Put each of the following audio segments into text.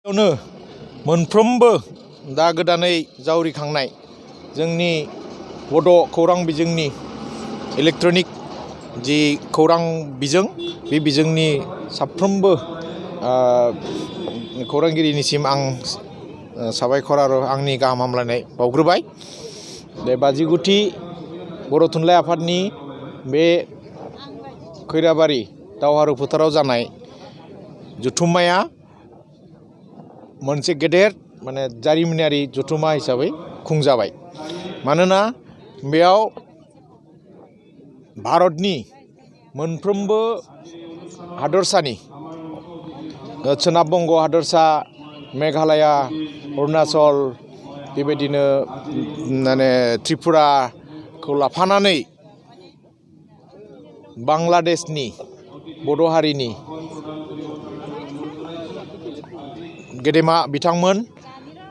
नो मोनफ्रोमबो दा गोदानै जावरिखांनाय जोंनि बड' खौरां बिजोंनि इलेक्ट्रनिक जि खौरां बिजों बे बिजोंनि साफ्रोमबो खौरांगिरिनिसिम आं साबायखर आरो आंनि गाहाम हामलायनाय बावग्रोबाय। बे 59थि बर' थुनलाइ आफादनि बे खैराबारि दावहारु फोथाराव जानाय जथुम्माया मोनसे गेदेर जारिमिनारि जथुम्मा हिसाबै खुंजाबाय। मानोना बेयाव भारतनि मोनफ्रोमबो हादरसानि सोनाब बंग हादरसा, मेघालया, अरुणाचल, बेबायदिनो त्रिपुराखौ लाफानानै बांलादेशनि बड' हारिनि गेदेमा बिथांमोन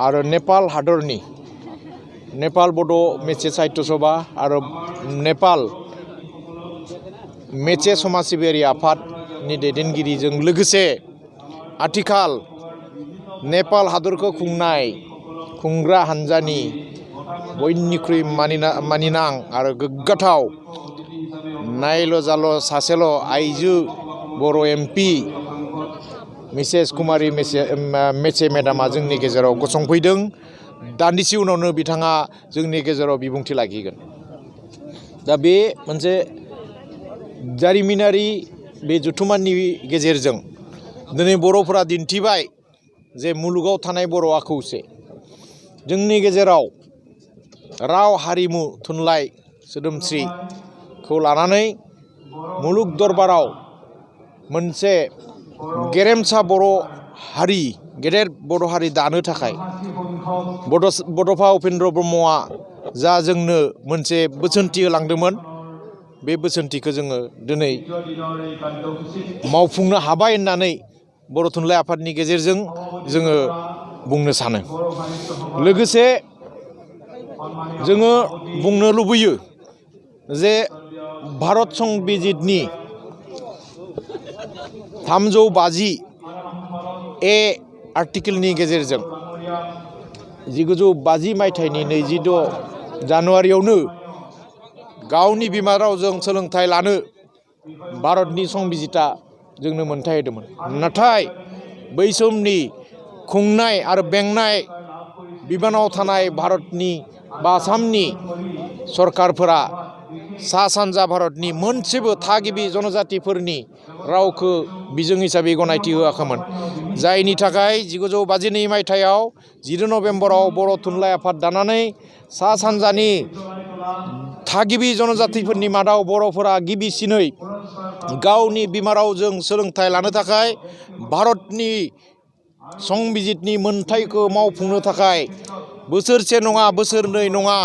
आरो नेपाल हादरनि नेपाल बड' मेचे साहित्य सभा आरो नेपाल मेचे समाज सिबियारि आफादनि दैदेनगिरिजों लोगोसे आथिखाल नेपाल हादरखौ खुंग्रा हानजानि बयनिख्रुइ मानिनां आरो गोग्गाथाव नायल' जाल' सासेल' आइजो बर' MP मिसेस कुमारी मेचे मेडामा जोंनि गेजेराव गसंफैदों। दान्दिसे उनावनो बिथाङा जोंनि गेजेराव बिबुंथि लाखिगोन। दा बे मोनसे जारिमिनारि बे जथुम्मानि गेजेरजों दिनै बर'फोरा दिन्थिबाय जे मुलुगाव थानाय बर'आ खौसे। जोंनि गेजेराव राव, हारिमु, थुनलाइ, सोदोमस्रिखौ लानानै मुलुग दरबाराव मोनसे गेरेमसा गेदेर बर' हारि दानो थाखाय बड'फा उपेन्द्र ब्रह्मआ जा जोंनो मोनसे बोसोनथि होलांदोंमोन, बे बोसोनथिखौ जोङो दिनै मावफुंनो हाबाय होननानै बर' थुनलाइ आफादनि गेजेरजों जोङो बुंनो सानो। लोगोसे जोङो बुंनो लुबैयो जे भारत संबिजितनि 350A आर्टिकेलनि गेजेरजों 1950 मायथाइनि 26 जानुवारियावनो गावनि बिमा रावजों सोलोंथाइ लानो भारतनि संबिजिता जोंनो मोनथाय होदोंमोन। नाथाय बै समनि खुंनाय आरो बेंनाय बिबानाव थानाय भारतनि बा आसामनि सरकारफोरा सा सानजा भारतनि मोनसेबो थागिबि जनजातिफोरनि रावखौ बिजों हिसाबै गनायथि होआखैमोन। जायनि थाखाय 1952 मायथाइयाव 10 नभेम्बराव बर' थुनलाइ आफाद दानानै सा सानजानि थागिबि जनजातिफोरनि मादाव बर'फोरा गिबिसिनै गावनि बिमा रावजों सोलोंथाइ लानो थाखाय भारतनि संबिजितनि मोनथायखौ मावफुंनो थाखाय बोसोरसे नङा, बोसोरनै नङा,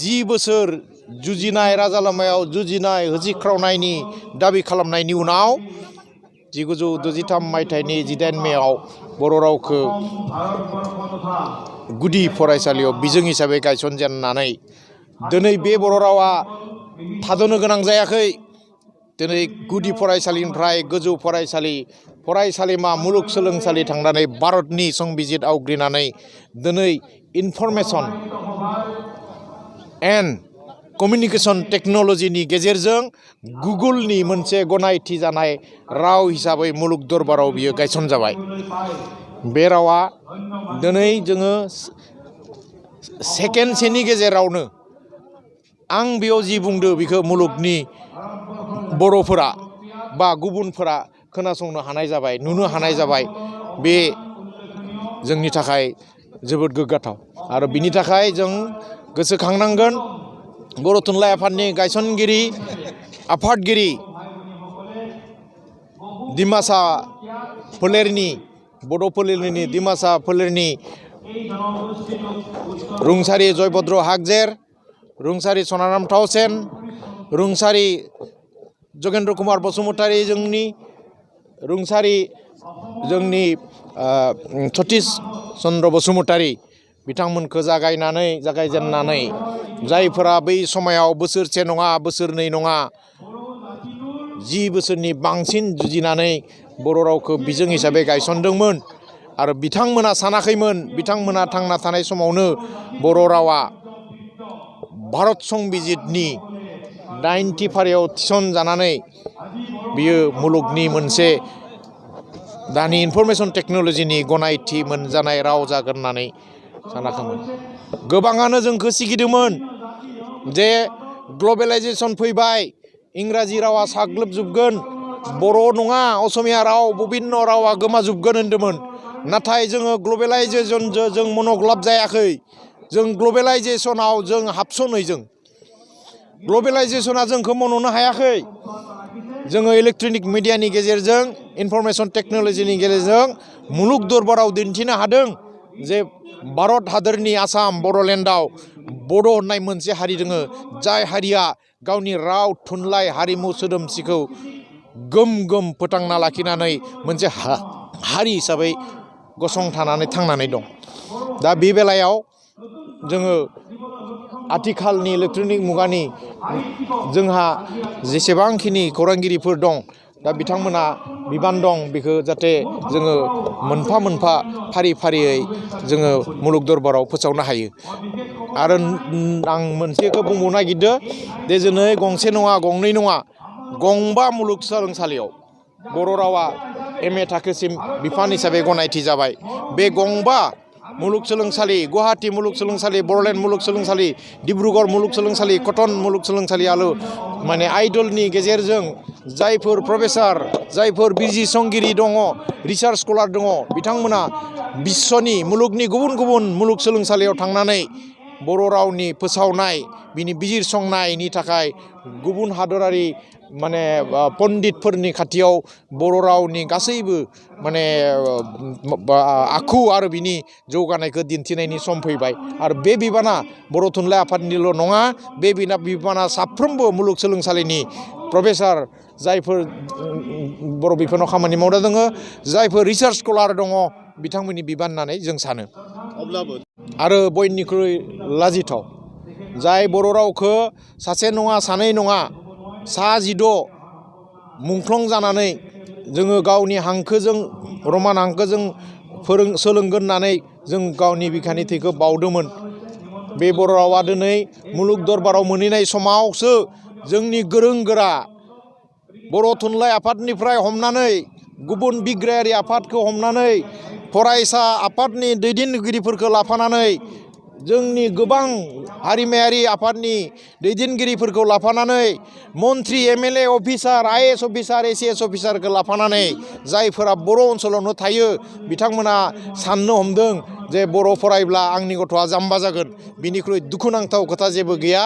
10 बोसोर जुजिनाय, राजा लामायाव जुजिनाय, होसिख्रावनायनि दाबि खालामनायनि उनाव 1963 मायथाइनि 18 मेआव बर' रावखौ गुदि फरायसालियाव बिजों हिसाबै गायसनजेननानै दिनै बे बर' रावा थाद'नो गोनां जायाखै। दिनै गुदि फरायसालिनिफ्राय गोजौ फरायसालिमा, मुलुगसोलोंसालि थांनानै भारतनि संबिजित आवग्रिनानै दिनै इनफरमेसन एन्ड कमिउनिकेसन टेक्न'लजिनि गेजेरजों गुगोलनि मोनसे गनायथि जानाय राव हिसाबै मुलुग दरबाराव बियो गायसनजाबाय। बे रावा दिनै जोङो सेकेन्डसेनि गेजेरावनो आं बेयाव जि बुंदो बेखौ मुलुगनि बर'फोरा बा गुबुनफोरा खोनासंनो हानाय जाबाय, नुनो हानाय जाबाय। बे जोंनि थाखाय जोबोद गोग्गाथाव आरो बिनि थाखाय जों गोसोखांनांगोन बर' थुनलाइ आफादनि गायसनगिरि आफादगिरि डिमासा फोलेरनि बड' फोलेरनि डिमासा फोलेरनि रुंसारि जयभद्र हागजेर, रुंसारि सनाराम थाउसेन, रुंसारि जगेन्द्र कुमार बसुमतारी, रुंसारि जोंनि सतिश चन्द्र बसुमतारी बिथांमोनखौ जागायजेननानै जायफोरा बै समाव बोसोरसे नङा, बोसोरनै नङा, 10 बोसोरनि बांसिन जुजिनानै बर' रावखौ बिजों हिसाबै गायसनदोंमोन। आरो बिथांमोना सानाखैमोन बिथांमोना थांना थानाय समावनो बर' रावा भारत संबिजितनि 90 फारियाव थिसनजानानै बियो मुलुगनि मोनसे दानि इनफरमेशन टेक्न'लजिनि गनायथि मोनजानाय राव जागोन होननानै सानाखैमोन। गोबाङानो जोंखौ सिगिदोंमोन जे ग्लबेलाइजेसन फैबाय, इंराजि रावा साग्लोबजोबगोन, बर' नङा असमिया राव बबिन्न रावा गोमाजोबगोन होनदोंमोन। नाथाय जोङो ग्लबेलाइजेसनजों जों मनग्लाब जायाखै। जों ग्लबेलाइजेसनाव जों हाबसनै ग्लबेलाइजेसना जोंखौ मन'नो हायाखै। जोङो इलेक्ट्रनिक मिडियानि गेजेरजों इनफरमेशन टेक्न'लजिनि गेजेरजों मुलुग दरबाराव दिन्थिनो हादों जे भारत हादरनि आसाम बड'लेण्डआव बड' होननाय मोनसे हारि दङ, जाय हारिया गावनि राव थुनलाइ हारिमु सोदोमस्रिखौ गोम गोम फोथांना लाखिनानै मोनसे हारि हिसाबै गसंथानानै थांनानै दं। दा बे बेलायाव जोङो आथिखालनि इलेक्ट्रनिक मुगानि जोंहा जेसेबांखिनि खौरांगिरिफोर दं, दा बिथांमोना बिबान दं बेखौ जाहाथे जोङो मोनफा मोनफा फारि फारियै जोङो मुलुग दरबाराव फोसावनो हायो। आरो आं मोनसेखौ बुंबावनो नागिरदों जे दिनै गंसे नङा गंनै नङा गंबा मुलुगसोलोंसालियाव बर' रावा MA थाखोसिम बिफान हिसाबै गनायथि जाबाय। बे गंबा मुलुगसोलोंसालि, गुवाहाटी मुलुगसोलोंसालि, बड'लेण्ड मुलुगसोलोंसालि, डिब्रुगड़ मुलुगसोलोंसालि, कटन मुलुगसोलोंसालियाल' माने आइडलनि गेजेरजों जायफोर प्रफेसार, जायफोर बिजिरसंगिरि दङ, रिसार्च स्कलार दङ, बिथांमोना बिश्वनि मुलुगनि गुबुन गुबुन मुलुगसोलोंसालियाव थांनानै बर' रावनि फोसावनाय, बिनि बिजिरसंनायनि थाखाय गुबुन हादरारि माने पण्डितफोरनि खाथियाव बर' रावनि गासैबो माने आखु आरो बिनि जौगानायखौ दिन्थिनायनि सम फैबाय। आरो बे बिबाना बर' थुनलाइ आफादनिल' नङा, बे बिबाना साफ्रोमबो मुलुगसोलोंसालिनि प्रफेसार, जायफोर बर' बिफानाव खामानि मावना दङ, जायफोर रिसार्च स्कलार दङ, बिथांमोननि बिबान होननानै जों सानो। आरो बयनिख्रुइ लाजिथाव, जाय बर' रावखौ सासे नङा सानै नङा 16 मुंख्लं जानानै जोङो गावनि हांखोजों रमान हांखोजों सोलोंगोन होननानै जों गावनि बिखानि थैखौ बावदोंमोन। बे बर' रावा दिनै मुलुग दरबाराव मोनहैनाय समावसो जोंनि गोरों गोरा बर' थुनलाइ आफादनिफ्राय हमनानै गुबुन बिग्रायारि आफादखौ हमनानै फरायसा आफादनि दैदेनगिरिफोरखौ लाफानानै जोंनि गोबां हारिमायारि आफादनि दैदेनगिरिफोरखौ लाफानानै मन्त्रि MLA officer IAS officer ACS अफिसारखौ लाफानानै जायफोरा बर' ओनसोलावनो थायो बिथांमोना साननो हमदों जे बर' फरायब्ला आंनि गथ'आ जाम्बा जागोन। बिनिख्रुइ दुखुनांथाव खोथा जेबो गैया।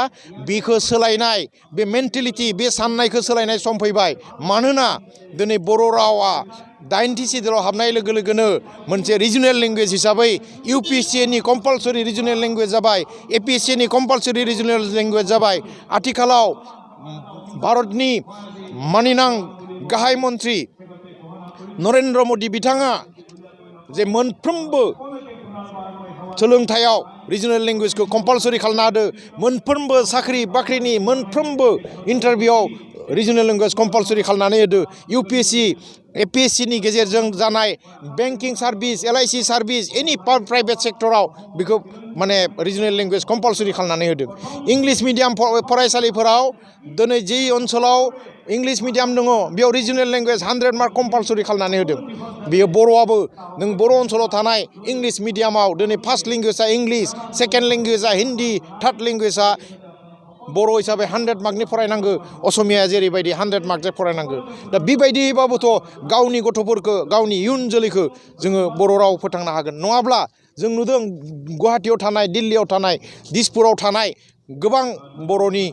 बेखौ सोलायनाय, बे मेन्टेलिटि, बे साननायखौ सोलायनाय सम फैबाय। मानोना दिनै बर' रावा 90 सिडिउलाव हाबनाय लोगो लोगोनो मोनसे रिजनेल लेंगुवेज हिसाबै UPSC-नि कम्पालसरि रिजनेल लेंगुवेज जाबाय, APSC-नि कम्पालसरि रिजनेल लेंगुवेज जाबाय। आथिखालाव भारतनि मानिनां गाहाय मन्त्रि नरेन्द्र मदि बिथाङा जे मोनफ्रोमबो सोलोंथायाव रिजनेल लेंगुवेजखौ कम्पालसरि खालामना होदो, मोनफ्रोमबो साख्रि बाख्रिनि मोनफ्रोमबो इन्टारभिउआव रिजनेल लेंगुवेज कम्पालसरि खालामनानै होदो। UPSC APSC-नि गेजेरजों जानाय बेंकिं सार्भिस, LIC सार्भिस, एनि प्राइभेट सेक्टराव बेखौ माने रिजनेल लेंगुवेज कम्पालसरि खालामनानै होदों। इंलिश मिडियाम फरायसालिफोराव दिनै जि ओनसोलाव इंलिश मिडियाम दङ बेयाव रिजनेल लेंगुवेज 100 मार्क कम्पालसरि खालामनानै होदों। बेयो बर'आबो नों बर' ओनसोलाव थानाय इंलिश मिडियामाव दिनै फार्स्ट लेंगुवेजआ इंलिश, सेकेन्ड लेंगुवेजआ हिन्दी, थार्ड लेंगुवेजआ बर' हिसाबै 100 मार्कनि फरायनांगौ, असमिया जेरैबायदि 100 मार्कजों फरायनांगौ। दा बेबायदिबाबोथ' गावनि गथ'फोरखौ, गावनि इयुन जोलैखौ जोङो बर' राव फोथांनो हागोन। नङाब्ला जों नुदों गुवाहाटीयाव थानाय, दिल्लीयाव थानाय, दिसपुराव थानाय गोबां बर'नि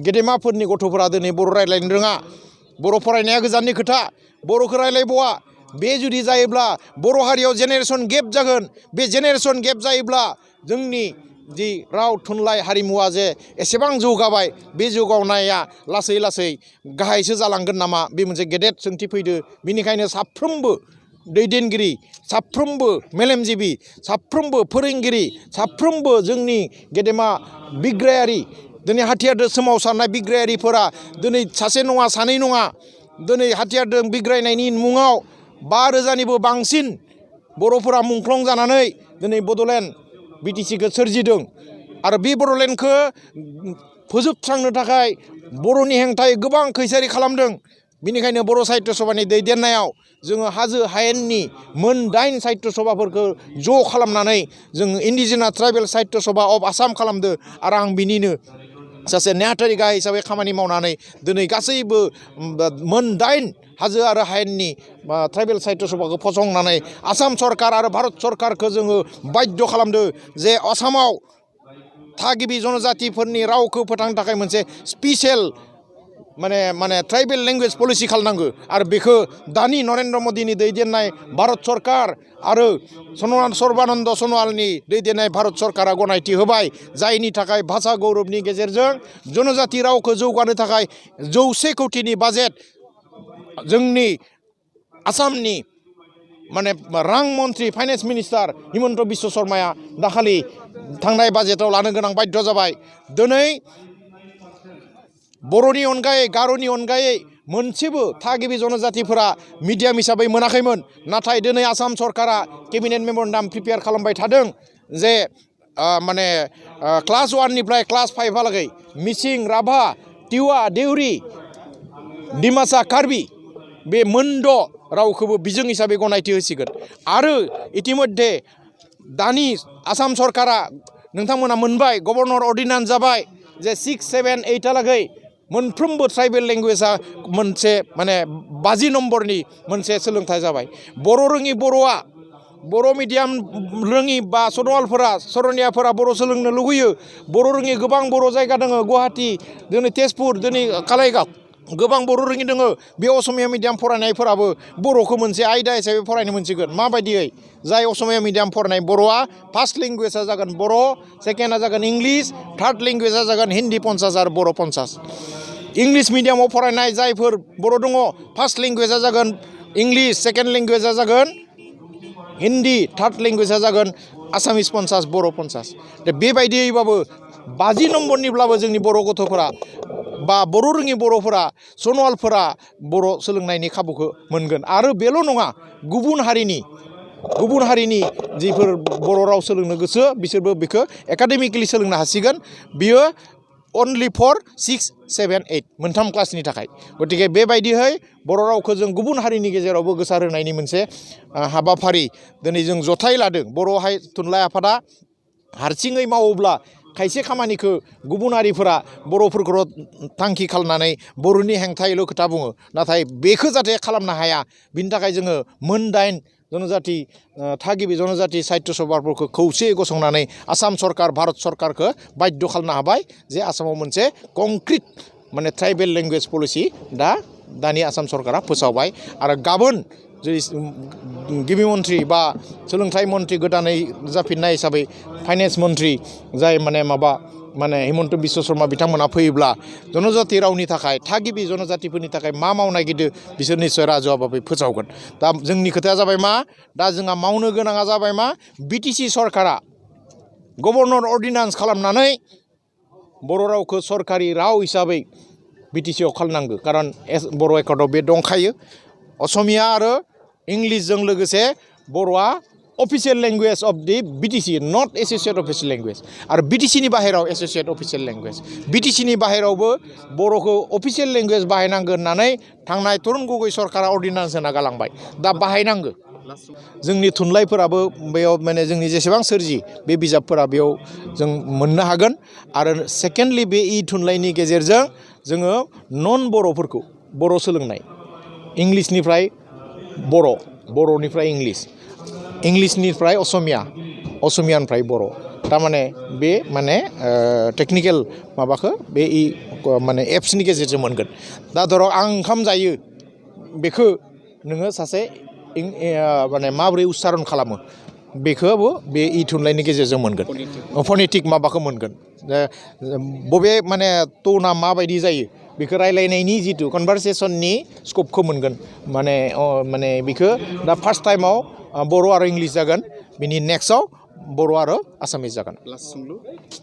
गेदेमाफोरनि गथ'फोरा दिनै बर' रायज्लायनो रोङा। बर' फरायनाया गोजाननि खोथा, बर'खौ रायज्लायबावा। बे जुदि जायोब्ला बर' हारियाव जेनेरेसन गेप जागोन। बे जेनेरेसन गेप जायोब्ला जोंनि जि राव थुनलाइ हारिमुवा जे एसेबां जौगाबाय, बे जौगानाया लासै लासै गाहायसो जालांगोन नामा, बे मोनसे गेदेर सोंथि फैदो। बेनिखायनो साफ्रोमबो दैदेनगिरि, साफ्रोमबो मेलेमजिबि, साफ्रोमबो फोरोंगिरि, साफ्रोमबो जोंनि गेदेमा बिग्रायारि, दिनै हाथियारजों सोमावसारनाय बिग्रायारिफोरा दिनै सासे नङा सानै नङा, दिनै हाथियारजों बिग्रायनायनि मुङाव 5,000निबो बांसिन बर'फोरा मुंख्लं जानानै दिनै बड'लेण्ड बिटिसिखौ सोरजिदों आरो बे बड'लेण्डखौ फोजोबस्रांनो थाखाय बर'नि हेंथायै गोबां खैसारि खालामदों। बेनिखायनो बर' साहित्य सभानि दैदेननायाव जोङो हाजो हायेननि मोन 8 साहित्य सभाफोरखौ ज' खालामनानै जों indigenous tribal Sahitya Sabha of Assam खालामदो आरो आं बिनिनो सासे नेहाथारि गाहाय हिसाबै खामानि मावनानै दिनै गासैबो मोन 8 हाजो आरो हायेननि ट्राइबेल साहित्य सभाखौ फसंनानै आसाम सरकार आरो भारत सरकारखौ जोङो बाध्य खालामदो जे आसामाव थागिबि जनजातिफोरनि रावखौ फोथांनो थाखाय मोनसे स्पेसियेल माने ट्राइबेल लेंगुवेज पलिसि खालामनांगौ आरो बेखौ दानि नरेन्द्र मदिनि दैदेननाय भारत सरकार आरो सर्बानन्द सन'वालनि दैदेननाय भारत सरकारा गनायथि होबाय जायनि थाखाय भाषा गौरबनि गेजेरजों जनजाति रावखौ जौगानो थाखाय 100 कोटिनि बाजेट जोंनि आसामनि माने रां मन्त्रि फाइनेन्स मिनिस्टार हिमन्त बिश्व शर्माया दाखालि थांनाय बाजेटाव लानो गोनां बाध्य जाबाय। दिनै बर'नि अनगायै गार'नि अनगायै मोनसेबो थागिबि जनजातिफोरा मिडियाम हिसाबै मोनाखैमोन नाथाय दिनै आसाम सरकारा केबिनेट मेम'रेन्डाम प्रिपेयार खालामबाय थादों जे माने क्लास 1 निफ्राय क्लास 5 हालागै मिसिं राभा टिवा देउरि डिमासा कार्बि बे मोनद' रावखौबो बिजों हिसाबै गनायथि होसिगोन आरो इतिमध्ये दानि आसाम सरकारा नोंथांमोना मोनबाय गभर्नर अर्डिनान्स जाबाय जे 6, 7, 8 हालागै मोनफ्रोमबो ट्राइबेल लेंगुवेजआ मोनसे माने 50 नम्बरनि मोनसे सोलोंथाइ जाबाय। बर' रोङि बर'आ बर' मिडियाम रोङि बा सन'वालफोरा सरनियाफोरा बर' सोलोंनो लुगैयो। बर' रोङि गोबां बर' जायगा दङ गुवाहाटि दिनै तेजपुर दिनै कालाइगाव गोबां बर' रोङि दङ बे असमिया मिडियाम फरायनायफोराबो बर'खौ मोनसे आयदा हिसाबै फरायनो मोनसिगोन। माबायदियै जाय असमिया मिडियाम फरायनाय बर'आ फार्स्ट लेंगुवेजआ जागोन बर' सेकेन्डआ जागोन इंलिश थार्ड लेंगुवेजआ जागोन हिन्दी 50 आरो बर' 50। इंलिश मिडियामाव फरायनाय जायफोर बर' दङ फार्स्ट लेंगुवेजआ जागोन इंलिश सेकेन्ड लेंगुवेजआ जागोन हिन्दी थार्ड लेंगुवेजआ जागोन आसामिस 50 बर' 50। दा बेबायदियैबाबो 50 नम्बरनिब्लाबो जोंनि बर' गथ'फोरा बा बर' रोङि बर'फोरा सन'वालफोरा बर' सोलोंनायनि खाबुखौ मोनगोन आरो बेल' नङा गुबुन हारिनि जिफोर बर' राव सोलोंनो गोसो बिसोरबो बेखौ एकाडेमिकेलि सोलोंनो हासिगोन। बियो अनलि फर 6, 7, 8 मोनथाम क्लासनि थाखाय। गतिके बेबायदिहै बर' रावखौ जों गुबुन हारिनि गेजेरावबो गोसार होनायनि मोनसे हाबाफारि दिनै जों जथाय लादों। बर' थुनलाइ आफादा हारसिङै मावोब्ला खायसे खामानिखौ गुबुन हारिफोरा बर'फोरखौ थांखि खालामनानै बर'नि हेंथायैल' खोथा बुङो नाथाय बेखौ जाहाथे खालामनो हाया बिनि थाखाय जोङो मोन 8 जनजाति थागिबि जनजाति साहित्य सभाफोरखौ खौसेयै गसंनानै आसाम सरकार भारत सरकारखौ बाध्य खालामनो हाबाय जे आसामाव मोनसे कंक्रिट माने ट्राइबेल लेंगुवेज पलिसि दानि आसाम सरकारा फोसावबाय आरो गाबोन गिबि मन्त्रि बा सोलोंथाइ मन्त्रि गोदानै जाफिननाय हिसाबै फाइनेन्स मन्त्रि जाय माने हिमन्त बिश्व शर्मा बिथांमोना फैयोब्ला जनजाति रावनि थाखाय थागिबि जनजातिफोरनि थाखाय मा मावनायगिरदो बिसोर निस्सय राजुआबाबो फोसावगोन। दा जोंनि खोथाया जाबाय मा दा जोंहा मावनो गोनाङा जाबाय मा बिटिसि सरकारा गभर्नर अर्डिनान्स खालामनानै बर' रावखौ सरकारि राव हिसाबै बिटिसिआव खालामनांगौ खारन बर' एकार्डआव बे दंखायो। असमिया आरो इंलिशजों लोगोसे बर'आ अफिसियेल लेंगुवेज अफ दि बिटिसि नट एसोसिएट अफिसियेल लेंगुवेज आरो बिटिसिनि बाहेराव एसोसिएट अफिसियेल लेंगुवेज बिटिसिनि बाहेरावबो बर'खौ अफिसियेल लेंगुवेज बाहायनांगौ होननानै थांनाय तरुन गगৈ सरकारा अर्डिनान्स होना गालांबाय। दा बाहायनांगौ जोंनि थुनलाइफोराबो बेयाव माने जोंनि जेसेबां सोरजि बे बिजाबफोरा बेयाव जों मोननो हागोन आरो सेकेन्डलि बे थुनलाइनि गेजेरजों जोङो नन बर'फोरखौ बर' सोलोंनाय इंलिशनिफ्राय बर'निफ्राय इंलिशनिफ्राय असमियानिफ्राय बर' थारमाने बे माने टेक्निकेल माबाखौ बे माने एप्सनि गेजेरजों मोनगोन। दा धर आं ओंखाम जायो बेखौ नोङो सासे माने माबोरै उच्चारन खालामो बेखौबो बे थुनलाइनि गेजेरजों मोनगोन फनेटिक माबाखौ मोनगोन बबे माने टना माबायदि जायो बेखौ रायलायनायनि जिथु कनभारसेसननि स्कपखौ मोनगोन माने बेखौ दा फार्स्ट टाइमाव बर' आरो इंलिश जागोन बिनि नेक्स्टआव बर' आरो आसामिस जागोन।